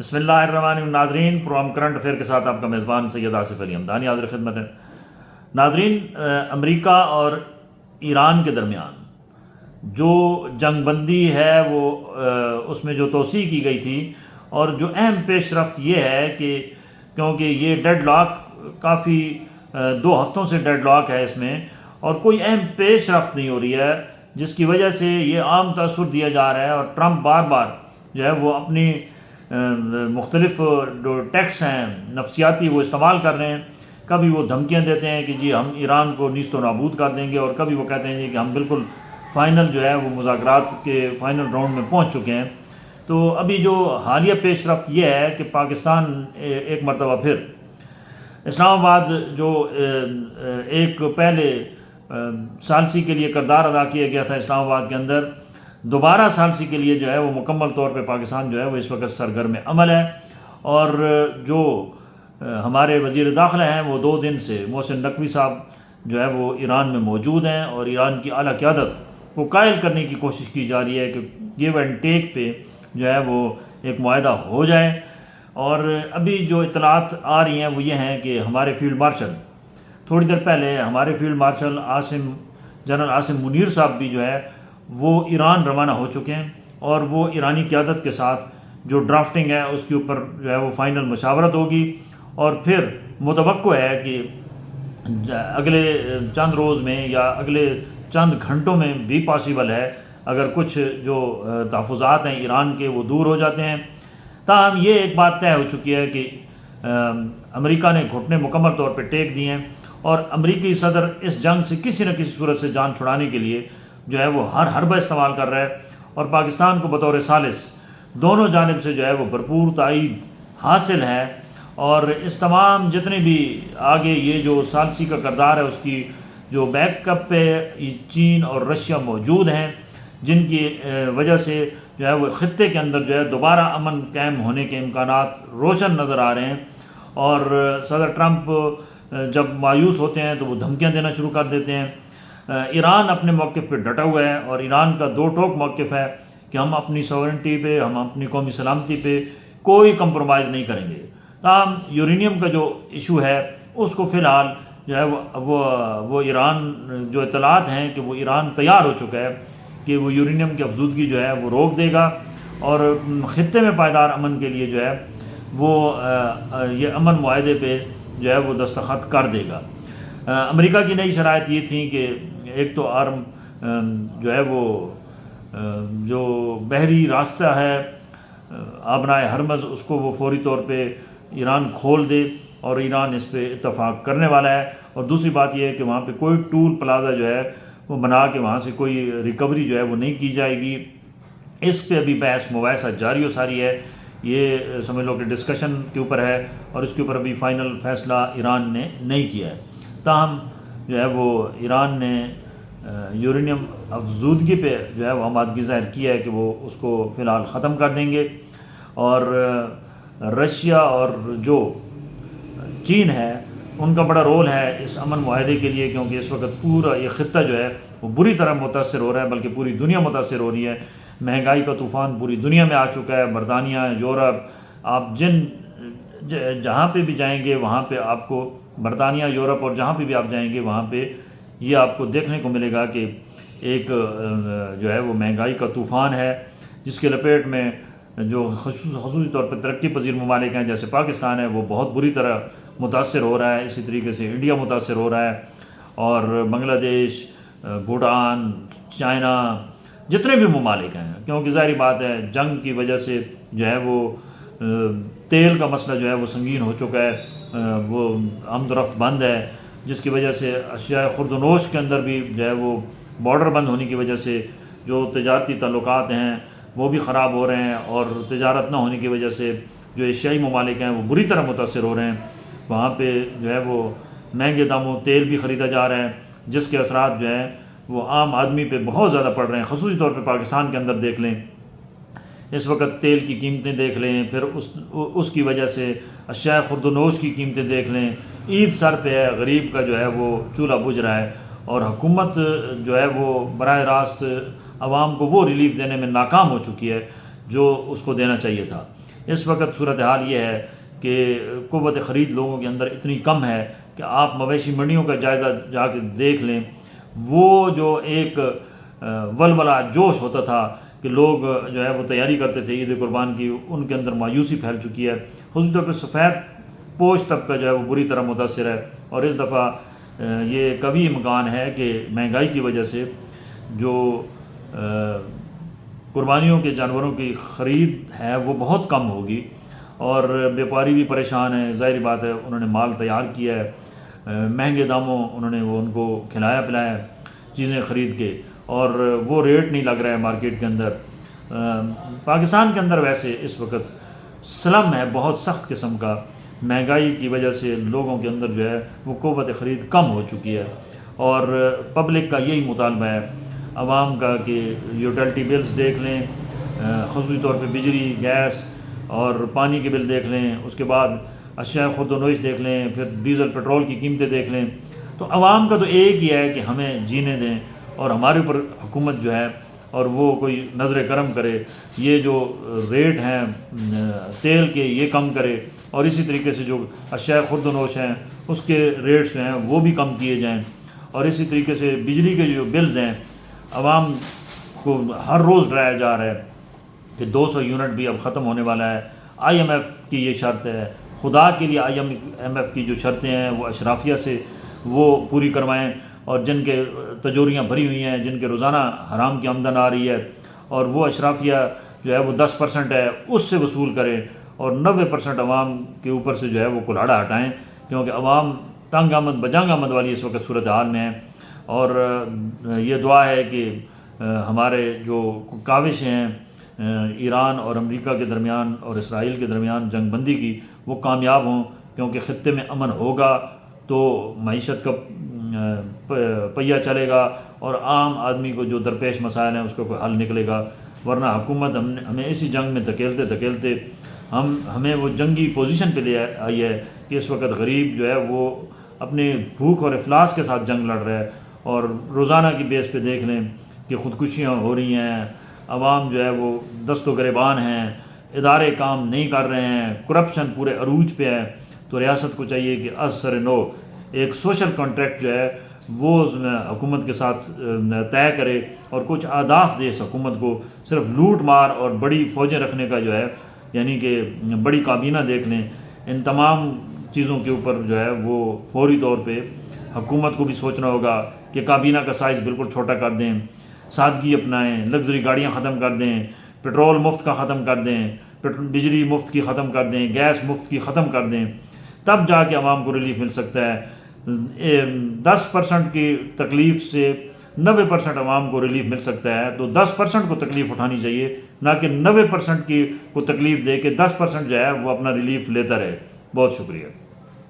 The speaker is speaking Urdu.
بسم اللہ الرحمن الرحیم۔ ناظرین، پروگرام کرنٹ افیئر کے ساتھ آپ کا میزبان سید آصف علی ہمدانی حاضر خدمت ہے۔ ناظرین، امریکہ اور ایران کے درمیان جو جنگ بندی ہے وہ اس میں جو توسیع کی گئی تھی، اور جو اہم پیش رفت یہ ہے کہ کیونکہ یہ ڈیڈ لاک کافی 2 ہفتوں سے ڈیڈ لاک ہے اس میں، اور کوئی اہم پیش رفت نہیں ہو رہی ہے، جس کی وجہ سے یہ عام تاثر دیا جا رہا ہے، اور ٹرمپ بار بار جو ہے وہ اپنی مختلف جو ٹیکس ہیں نفسیاتی وہ استعمال کر رہے ہیں۔ کبھی وہ دھمکیاں دیتے ہیں کہ جی ہم ایران کو نیست و نابود کر دیں گے، اور کبھی وہ کہتے ہیں جی کہ ہم بالکل فائنل جو ہے وہ مذاکرات کے فائنل راؤنڈ میں پہنچ چکے ہیں۔ تو ابھی جو حالیہ پیش رفت یہ ہے کہ پاکستان ایک مرتبہ پھر اسلام آباد جو ایک پہلے ثالثی کے لیے کردار ادا کیا گیا تھا اسلام آباد کے اندر، دوبارہ ثالثی کے لیے جو ہے وہ مکمل طور پہ پاکستان جو ہے وہ اس وقت سرگرم عمل ہے۔ اور جو ہمارے وزیر داخلہ ہیں وہ 2 دن سے محسن نقوی صاحب جو ہے وہ ایران میں موجود ہیں، اور ایران کی اعلیٰ قیادت کو قائل کرنے کی کوشش کی جا رہی ہے کہ گیو اینڈ ٹیک پہ جو ہے وہ ایک معاہدہ ہو جائے۔ اور ابھی جو اطلاعات آ رہی ہیں وہ یہ ہیں کہ ہمارے فیلڈ مارشل تھوڑی دیر پہلے ہمارے field marshal general Asim Munir صاحب بھی جو ہے وہ ایران روانہ ہو چکے ہیں، اور وہ ایرانی قیادت کے ساتھ جو ڈرافٹنگ ہے اس کے اوپر جو ہے وہ فائنل مشاورت ہوگی، اور پھر متوقع ہے کہ اگلے چند روز میں یا اگلے چند گھنٹوں میں بھی پاسبل ہے اگر کچھ جو تحفظات ہیں ایران کے وہ دور ہو جاتے ہیں۔ تاہم یہ ایک بات طے ہو چکی ہے کہ امریکہ نے گھٹنے مکمل طور پہ ٹیک دیے ہیں، اور امریکی صدر اس جنگ سے کسی نہ کسی صورت سے جان چھڑانے کے لیے جو ہے وہ ہر حربہ استعمال کر رہا ہے، اور پاکستان کو بطور ثالث دونوں جانب سے جو ہے وہ بھرپور تائید حاصل ہے۔ اور اس تمام جتنے بھی آگے یہ جو ثالثی کا کردار ہے اس کی جو بیک اپ پہ چین اور رشیا موجود ہیں، جن کی وجہ سے جو ہے وہ خطے کے اندر جو ہے دوبارہ امن قائم ہونے کے امکانات روشن نظر آ رہے ہیں۔ اور صدر ٹرمپ جب مایوس ہوتے ہیں تو وہ دھمکیاں دینا شروع کر دیتے ہیں۔ ایران اپنے موقف پہ ڈٹا ہوا ہے، اور ایران کا 2 ٹوک موقف ہے کہ ہم اپنی سوورنٹی پہ، ہم اپنی قومی سلامتی پہ کوئی کمپرومائز نہیں کریں گے۔ تاہم یورینیم کا جو ایشو ہے اس کو فی الحال جو ہے وہ ایران جو اطلاعات ہیں کہ وہ ایران تیار ہو چکا ہے کہ وہ یورینیم کی افزودگی جو ہے وہ روک دے گا، اور خطے میں پائیدار امن کے لیے جو ہے وہ یہ امن معاہدے پہ جو ہے وہ دستخط کر دے گا۔ امریکہ کی نئی شرائط یہ تھیں کہ ایک تو جو ہے وہ جو بحری راستہ ہے آبنائے ہرمز اس کو وہ فوری طور پہ ایران کھول دے، اور ایران اس پہ اتفاق کرنے والا ہے۔ اور دوسری بات یہ ہے کہ وہاں پہ کوئی ٹول پلازا جو ہے وہ بنا کے وہاں سے کوئی ریکوری جو ہے وہ نہیں کی جائے گی۔ اس پہ ابھی بحث مباحثہ جاری و ساری ہے، یہ سمجھ لو کہ ڈسکشن کے اوپر ہے، اور اس کے اوپر ابھی فائنل فیصلہ ایران نے نہیں کیا ہے۔ تاہم جو ہے وہ ایران نے یورینیم افزودگی پہ جو ہے وہ آمادگی ظاہر کی ہے کہ وہ اس کو فی الحال ختم کر دیں گے۔ اور رشیا اور جو چین ہے ان کا بڑا رول ہے اس امن معاہدے کے لیے، کیونکہ اس وقت پورا یہ خطہ جو ہے وہ بری طرح متاثر ہو رہا ہے، بلکہ پوری دنیا متاثر ہو رہی ہے۔ مہنگائی کا طوفان پوری دنیا میں آ چکا ہے۔ برطانیہ، یورپ، آپ جہاں پہ بھی جائیں گے وہاں پہ آپ کو برطانیہ، یورپ اور جہاں پہ بھی آپ جائیں گے وہاں پہ یہ آپ کو دیکھنے کو ملے گا کہ ایک جو ہے وہ مہنگائی کا طوفان ہے، جس کے لپیٹ میں جو خصوصی طور پر ترقی پذیر ممالک ہیں جیسے پاکستان ہے وہ بہت بری طرح متاثر ہو رہا ہے۔ اسی طریقے سے انڈیا متاثر ہو رہا ہے، اور بنگلہ دیش، بھوٹان، چائنا، جتنے بھی ممالک ہیں، کیونکہ ظاہری بات ہے جنگ کی وجہ سے جو ہے وہ تیل کا مسئلہ جو ہے وہ سنگین ہو چکا ہے، وہ آمد و رفت بند ہے، جس کی وجہ سے اشیاء خورد و نوش کے اندر بھی جو ہے وہ بارڈر بند ہونے کی وجہ سے جو تجارتی تعلقات ہیں وہ بھی خراب ہو رہے ہیں، اور تجارت نہ ہونے کی وجہ سے جو ایشیائی ممالک ہیں وہ بری طرح متاثر ہو رہے ہیں۔ وہاں پہ جو ہے وہ مہنگے داموں تیل بھی خریدا جا رہا ہے، جس کے اثرات جو ہیں وہ عام آدمی پہ بہت زیادہ پڑ رہے ہیں۔ خصوصی طور پہ پاکستان کے اندر دیکھ لیں، اس وقت تیل کی قیمتیں دیکھ لیں، پھر اس کی وجہ سے اشیاء خورد و نوش کی قیمتیں دیکھ لیں۔ عید سر پہ ہے، غریب کا جو ہے وہ چولہا بجھ رہا ہے، اور حکومت جو ہے وہ براہ راست عوام کو وہ ریلیف دینے میں ناکام ہو چکی ہے جو اس کو دینا چاہیے تھا۔ اس وقت صورتحال یہ ہے کہ قوت خرید لوگوں کے اندر اتنی کم ہے کہ آپ مویشی منڈیوں کا جائزہ جا کے دیکھ لیں، وہ جو ایک ولولہ جوش ہوتا تھا کہ لوگ جو ہے وہ تیاری کرتے تھے عید قربان کی، ان کے اندر مایوسی پھیل چکی ہے۔ خصوص طور پہ سفید پوش طبقہ جو ہے وہ بری طرح متاثر ہے، اور اس دفعہ یہ کبھی امکان ہے کہ مہنگائی کی وجہ سے جو قربانیوں کے جانوروں کی خرید ہے وہ بہت کم ہوگی، اور بیپاری بھی پریشان ہیں، ظاہری بات ہے انہوں نے مال تیار کیا ہے، مہنگے داموں انہوں نے وہ ان کو کھلایا پلایا چیزیں خرید کے، اور وہ ریٹ نہیں لگ رہا ہے مارکیٹ کے اندر۔ پاکستان کے اندر ویسے اس وقت سلم ہے بہت سخت قسم کا، مہنگائی کی وجہ سے لوگوں کے اندر جو ہے وہ قوت خرید کم ہو چکی ہے، اور پبلک کا یہی مطالبہ ہے عوام کا کہ یوٹیلٹی بلز دیکھ لیں، خصوصی طور پہ بجلی، گیس اور پانی کے بل دیکھ لیں، اس کے بعد اشیاء خرد و نوش دیکھ لیں، پھر ڈیزل پٹرول کی قیمتیں دیکھ لیں۔ تو عوام کا تو ایک ہی ہے کہ ہمیں جینے دیں، اور ہمارے اوپر حکومت جو ہے اور وہ کوئی نظر کرم کرے، یہ جو ریٹ ہیں تیل کے یہ کم کرے، اور اسی طریقے سے جو اشیاء خرد و نوش ہیں اس کے ریٹس جو ہیں وہ بھی کم کیے جائیں، اور اسی طریقے سے بجلی کے جو بلز ہیں عوام کو ہر روز ڈرایا جا رہا ہے کہ 200 یونٹ بھی اب ختم ہونے والا ہے۔ آئی ایم ایف کی یہ شرط ہے، خدا کے لیے آئی ایم ایف کی جو شرطیں ہیں وہ اشرافیہ سے وہ پوری کروائیں، اور جن کے تجوریاں بھری ہوئی ہیں، جن کے روزانہ حرام کی آمدن آ رہی ہے، اور وہ اشرافیہ جو ہے وہ 10% ہے اس سے وصول کریں، اور 90% عوام کے اوپر سے جو ہے وہ کلاڑا ہٹائیں، کیونکہ عوام تنگ آمد بجنگ آمد والی اس وقت صورتحال میں ہے۔ اور یہ دعا ہے کہ ہمارے جو کاوشیں ہیں ایران اور امریکہ کے درمیان اور اسرائیل کے درمیان جنگ بندی کی، وہ کامیاب ہوں، کیونکہ خطے میں امن ہوگا تو معیشت کا پہیہ چلے گا، اور عام آدمی کو جو درپیش مسائل ہیں اس کو کوئی حل نکلے گا، ورنہ حکومت ہمیں اسی جنگ میں دھکیلتے ہمیں وہ جنگی پوزیشن پہ لے آئی ہے کہ اس وقت غریب جو ہے وہ اپنے بھوک اور افلاس کے ساتھ جنگ لڑ رہا ہے، اور روزانہ کی بیس پہ دیکھ لیں کہ خودکشیاں ہو رہی ہیں، عوام جو ہے وہ دست و گریبان ہیں، ادارے کام نہیں کر رہے ہیں، کرپشن پورے عروج پہ ہے۔ تو ریاست کو چاہیے کہ از سر نو ایک سوشل کانٹریکٹ جو ہے وہ حکومت کے ساتھ طے کرے، اور کچھ اہداف دے اس حکومت کو، صرف لوٹ مار اور بڑی فوجیں رکھنے کا جو ہے، یعنی کہ بڑی کابینہ دیکھ لیں۔ ان تمام چیزوں کے اوپر جو ہے وہ فوری طور پہ حکومت کو بھی سوچنا ہوگا کہ کابینہ کا سائز بالکل چھوٹا کر دیں، سادگی اپنائیں، لگژری گاڑیاں ختم کر دیں، پٹرول مفت کا ختم کر دیں، بجلی مفت کی ختم کر دیں، گیس مفت کی ختم کر دیں، تب جا کے عوام کو ریلیف مل سکتا ہے۔ 10% کی تکلیف سے 90% عوام کو ریلیف مل سکتا ہے، تو 10% کو تکلیف اٹھانی چاہیے، نہ کہ 90% کی کو تکلیف دے کے 10% جو ہے وہ اپنا ریلیف لیتا رہے۔ بہت شکریہ۔